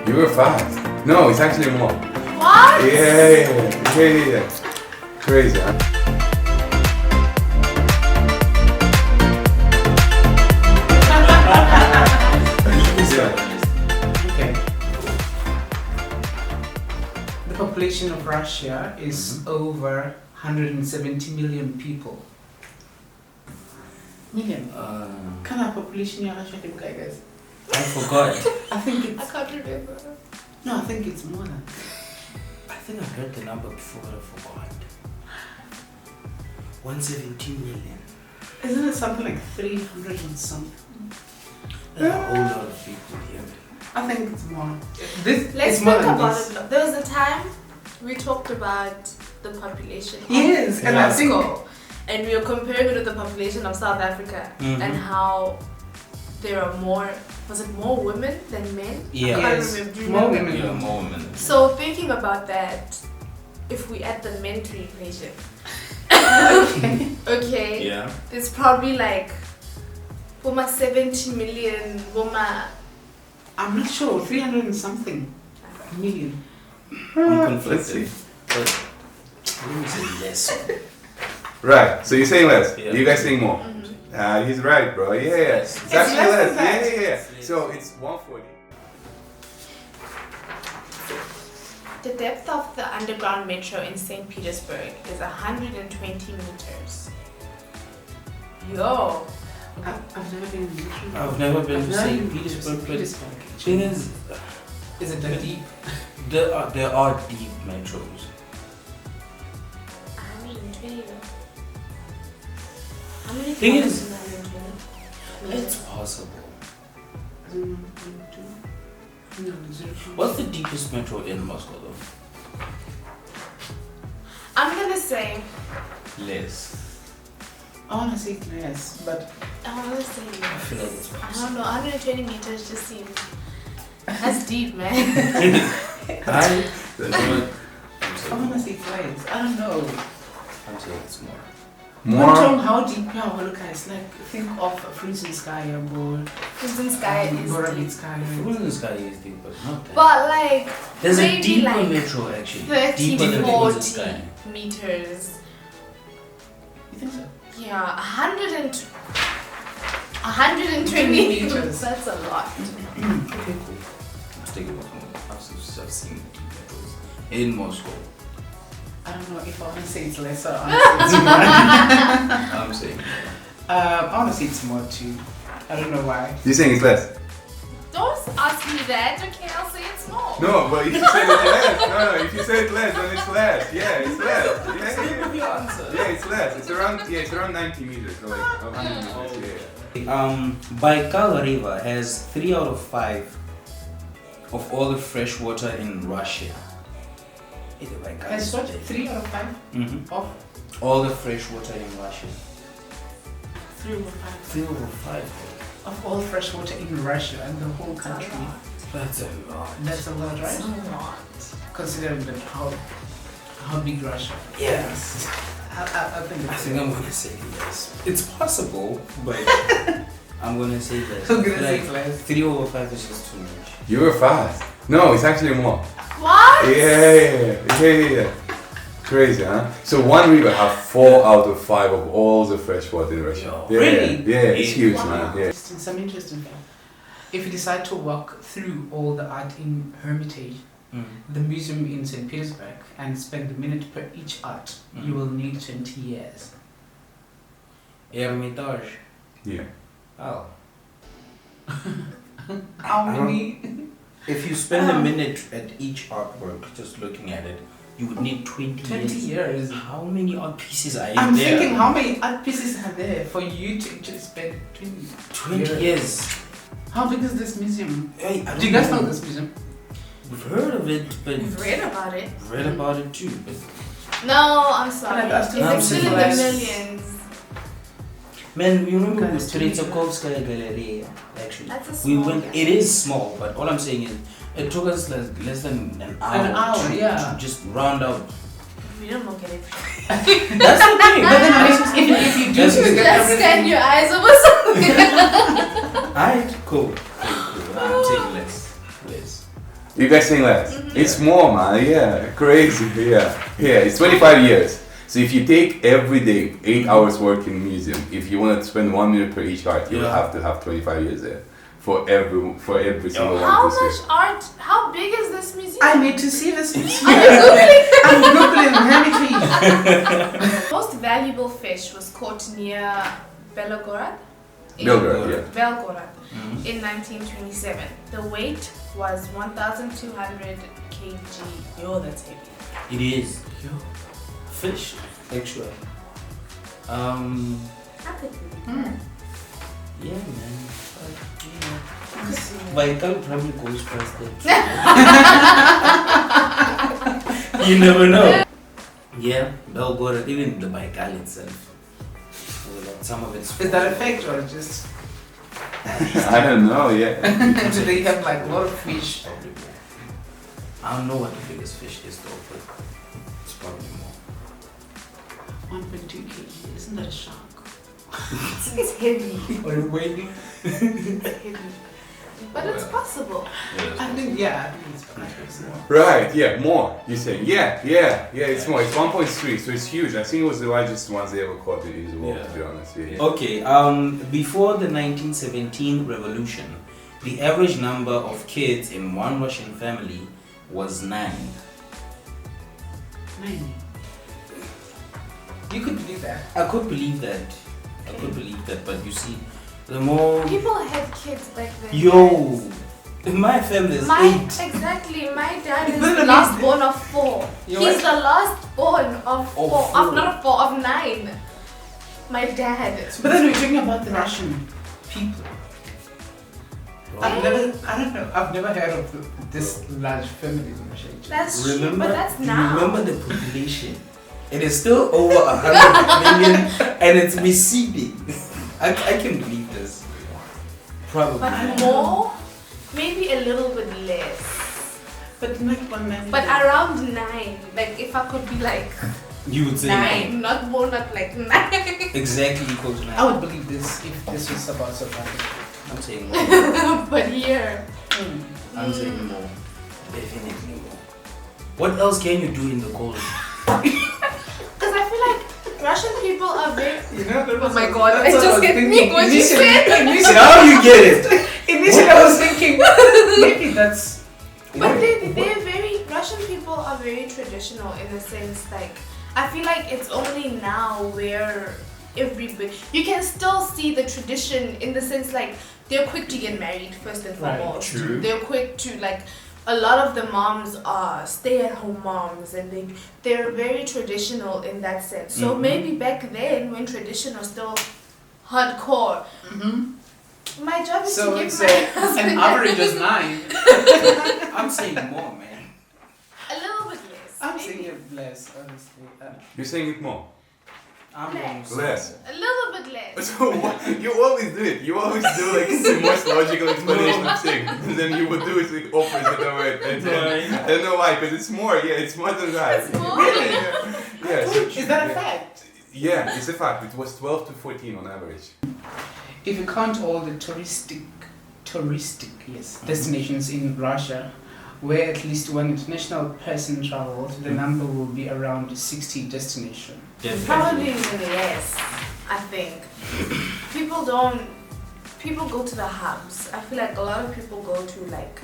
You were fast. No, it's actually more. What? Yeah. Crazy, huh? Okay. The population of Russia is over 170 million people. Million? Kind of population in Russia, guys? I forgot. I think it's... I can't remember. No, I think it's more than... I think I heard the number before, but I forgot. 117 million. Isn't it something like 300 and something? There's a whole lot of people here. I think it's more. This Let's it's more think than about this. it. There was a time we talked about the population of Yes, and I think... Moscow, and we were comparing it with the population of South Africa and how there are more. Was it more women than men? Yeah. I can't Yes, remember. Do you more remember? women. Yeah, more women. So thinking about that, if we add the men to the equation, okay, Yeah. there's probably like 70 million women. I'm not sure, 300 and something million. I'm Let's see. conflicted. But let me say less. Right, so you're saying less. Yeah. You guys saying more. He's right, bro. Yeah. It's actually less less. than that. Yeah. So it's 140. The depth of the underground metro in St. Petersburg is 120 meters. Yo. I've never been in Russia. I've never been to I've never St. been to Petersburg, but Petersburg. thing is, Is it that deep? there are deep metros. 120. How many Thing kilometers is- is 120? It's possible. No, zero. What's the deepest metro in Moscow though? I'm gonna say, Less. I want to say less, but I wanna say I feel like it's I possible. don't know, 120 meters just seems, that's deep, man. I I want to say less. I don't know. I'm saying it's more. More. More how deep you are, look at like think of Freezing Sky or Crimson Sky is Borabit deep. Sky. Frozen Sky is deep, but not that. But like, There's a maybe deeper like metro actually. 30 Deeper to than Frozen 40 Sky. meters. You think so? Yeah, 120 meters. That's a lot. Okay, cool. I'm sticking with more. I've seen deep metros in Moscow. I don't know if I want to say it's less or I want to say it's more. I'm saying I want to say it's more too. I don't know why. You're saying it's less. Don't ask me that, okay? I'll say it's more. No, but if you say it's less, no. If you say it's less, then it's less. Yeah, it's less. your answer. Yeah, it's less. It's around 90 meters, so like 100 meters. Yeah. Baikal River has 3 out of 5 of all the fresh water in Russia. Has what? 3 out of 5 of All the fresh water in Russia. 3 over 5 3 over 5. of all fresh water in Russia and the whole country. That's a lot. That's a lot, It's right? a lot. Considering that how big Russia Yes. I think I it's think I'm gonna say less. It's possible, but I'm gonna say less. I'm gonna say Like, less. 3 over 5 is just too much. You were fast. No, it's actually more. What? Yeah. Crazy, huh? So one river have 4 out of 5 of all the fresh water in Russia. Yo, Yeah, really? Yeah, it's huge, Wow. man. Yeah. some interesting fact. If you decide to walk through all the art in Hermitage, the museum in St. Petersburg, and spend a minute per each art, you will need 20 years. Hermitage. Yeah. Oh. How many? If you spend a minute at each artwork, just looking at it, you would need 20 years. How many art pieces are in I'm there? thinking how many art pieces are there for you to actually spend 20 years. How big is this museum? Hey, I don't Do you guys know this museum? We've heard of it, but We've read about it. read about it too. But No, I'm sorry. But that's It's still still in the less. millions. man, you remember Guys, with Tretsakovskaya Galleria? Actually, That's a we small went. gallery. It is small, but all I'm saying is, it took us less than an hour, to just round out. We don't look at it. That's the thing. But then if you do That's- look at Just scan everything, your eyes over something. Alright, cool. I'm saying less. You guys saying less? It's more, man. Yeah, crazy. Yeah. It's 25 years. So if you take every day 8 hours work in museum, if you want to spend 1 minute per each art, you will have to have 25 years there for every single one. How much art? How big is this museum? I need to see this museum. I'm Googling. Let me please. Most valuable fish was caught near Belgorod. Belgorod. In 1927. The weight was 1,200 kg. Yo, that's heavy. It is. Fish, actually. I could do that. Yeah, man. But it probably goes past that. You never know. Yeah, Belgorod, even the Baikal itself. Some of it's. Is that a fact or just? I don't know. Yeah. Do they have like a lot of fish? I don't know what the biggest fish is though, but it's probably more. 1.2 kg. Isn't that a shark? It's heavy. Or a whale? It's heavy. But it's possible. I think it's possible. Right, yeah, more. You're saying, yeah, it's more. It's 1.3, so it's huge. I think it was the largest ones they ever caught in the world, to be honest. Yeah. Okay, before the 1917 revolution, the average number of kids in one Russian family was 9. 9. You could believe that. I could believe that, but you see, the more... People had kids back then. Yo! In my family is 8. Exactly, my dad is the last born of 4. He's the last born of 4. Of not of 4, of 9. My dad. But then we're talking about the Russian people. I've never heard of this large family in Russia. That's true, but that's now. Remember the population. It is still over 100 million and it's receding. I can believe this. Probably. But more? Maybe a little bit less. But not 1 But around 9. Like if I could be like you would say 9, not more, not like 9. Exactly equal to 9. I would believe this if this was about South Africa. I'm saying more. But here. I'm saying more. Definitely more. What else can you do in the cold? Because I feel like Russian people are very... Oh my god, it just hit me when you said Now you get it! Initially I was thinking, maybe that's... But they're very... Russian people are very traditional in the sense like... I feel like it's only now where everybody... You can still see the tradition in the sense like they're quick to get married first and foremost. True. They're quick to like... A lot of the moms are stay-at-home moms and they're very traditional in that sense. So maybe back then when tradition was still hardcore, my job is to give my husband an average of 9. I'm saying more, man. a little bit less. I'm maybe. saying it less, honestly. You're saying it more? I'm going to say Less. A little bit less. So what? You always do it. You always do like the most logical explanation of things. And then you would do it like opposite of it. And then, I don't know why, because it's more. Yeah, it's more than that. It's more? Yeah. So, Is that a fact? Yeah, it's a fact. It was 12 to 14 on average. If you count all the touristic destinations in Russia, where at least one international person travels, the number will be around 60 destinations. Probably even less, I think. People go to the hubs. I feel like a lot of people go to like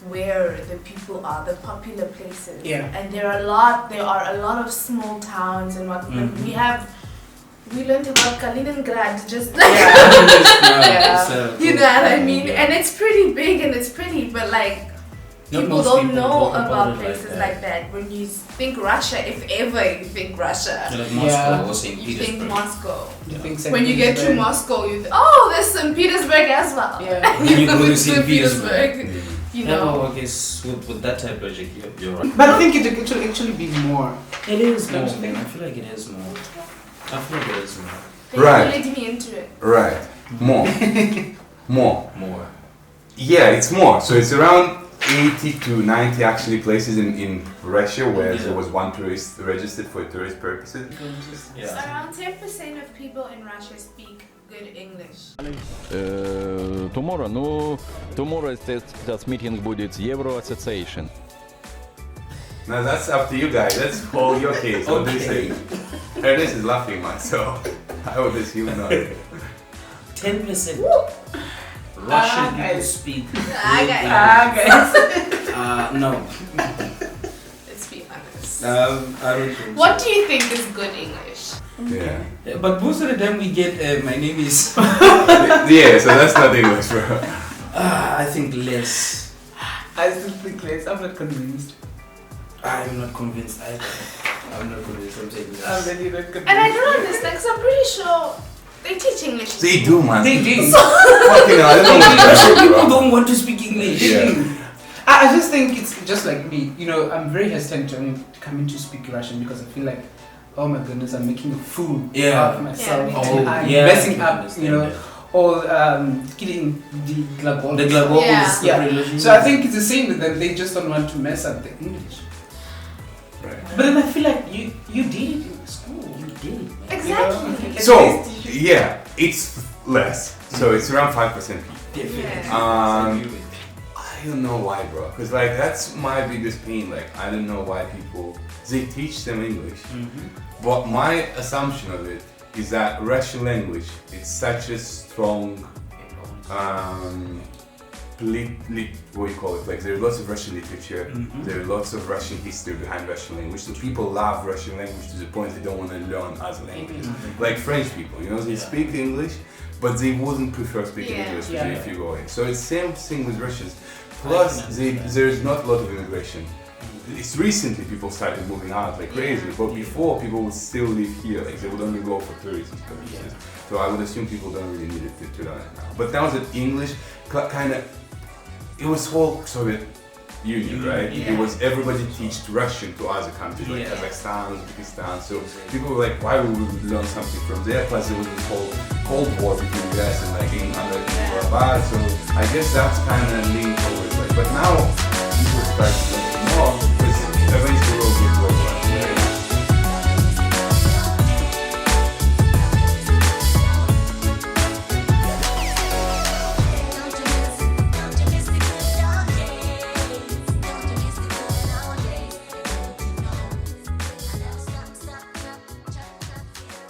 where the people are, the popular places. Yeah. And there are a lot of small towns and what we learned about Kaliningrad just like you know what I mean? And it's pretty big and it's pretty, but like people don't know about places like that. When you think Russia, if ever you think Russia, like Moscow or St. you Petersburg. think Moscow. You think When you get to Moscow, you think, oh, there's St. Petersburg as well. Yeah. When you go to St. Petersburg. You know. I guess with that type of logic, you're right. But I think it should actually be more. It is more. Don't you think? I feel like it is more. I feel like it is more. They Right. led me into it. Right. More. More. More. Yeah, it's more. So it's around 80 to 90 actually places in Russia where there was one tourist registered for tourist purposes. Yeah. Around 10% of people in Russia speak good English? Tomorrow? No, tomorrow that meeting будет Euro Association. Now that's up to you guys. That's all your case. What do you say? Ernest is laughing, man, so I would assume not. 10% Russian people speak. No. Let's be honest. I don't think What do you think is good English? Yeah. But most of the time we get my name is. Yeah, so that's not English, bro. I think less. I still think less. I'm not convinced. I'm not convinced either. I'm not convinced. I'm saying I'm less. really not convinced. And I don't understand because I'm pretty sure they teach English. They do, man. They do. Fucking hell, I don't know what Russian they're people doing, bro. don't want to speak English. Yeah. I just think it's just like me. You know, I'm very hesitant to come in to speak Russian because I feel like, oh my goodness, I'm making a fool Yeah. of myself. Yeah, me and too. I'm Yeah, messing I up, understand you know, that. all getting the glagol. The glagol Yeah. is the Yeah. prelude. So I think it's the same with them. They just don't want to mess up the English. Right. But then I feel like you did it in school. You did. Exactly. So, yeah, it's less. So it's around 5% people. Definitely. I don't know why, bro. Because, like, that's my biggest pain. Like, I don't know why people... They teach them English. But my assumption of it is that Russian language, it's such a strong... what do you call it? Like, there are lots of Russian literature. There are lots of Russian history behind Russian language. So people love Russian language to the point they don't want to learn other languages. Like French people, you know, they speak English, but they wouldn't prefer speaking Yeah. English Yeah. if you go in. So it's same thing with Russians. Plus, there is not a lot of immigration. It's recently people started moving out like crazy, but before people would still live here, like they would only go for tourism purposes. So I would assume people don't really need it to learn it now. But now that English kind of, it was whole Soviet Union, right? Yeah. It was everybody teach Russian to other countries like Kazakhstan, Uzbekistan. So people were like, why would we learn something from there? Plus there was this whole Cold War between the US and like England and blah, blah. So I guess that's kind of leaned towards like, but now people start to